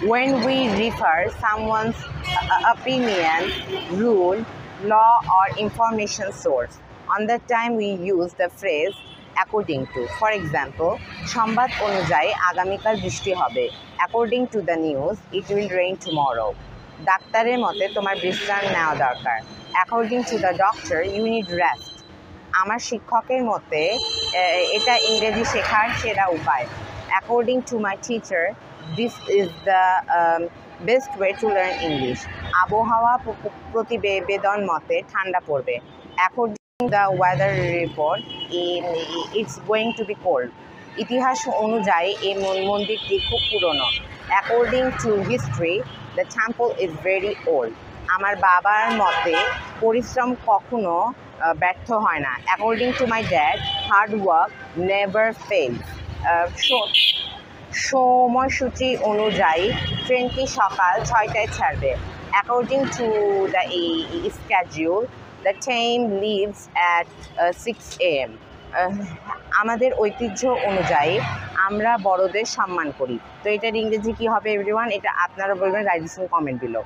when we refer someone's opinion, rule, law, or information source. On that time, we use the phrase according to. For example, সংবাদ অনুযায়ী আগামীকাল বৃষ্টি হবে. According to the news, it will rain tomorrow. ডাক্তারের মতে তোমার বিশ্রাম নেওয়া দরকার. According to the doctor, you need rest. আমার শিক্ষকের মতে এটা ইংরেজি শেখার সেরা উপায়. According to my teacher, this is the best way to learn English. আবহাওয়া প্রতিবেদন মতে ঠান্ডা পড়বে. According to the weather report, it's going to be cold. ইতিহাস অনুযায়ী এই মন্দিরটি খুব পুরনো. According to history, the temple is very old. আমার বাবার মতে পরিশ্রম কখনো ব্যর্থ হয় না. According to my dad, hard work never fails. সময়সূচি অনুযায়ী ট্রেনটি সকাল 6টায় ছাড়বে. According to the schedule, the train leaves at 6 a.m. আমাদের ঐতিহ্য অনুযায়ী আমরা বড়দের সম্মান করি. তো এটার ইংরেজি কী হবে এভরিওয়ান? এটা আপনারা বলবেন, right this in comment below.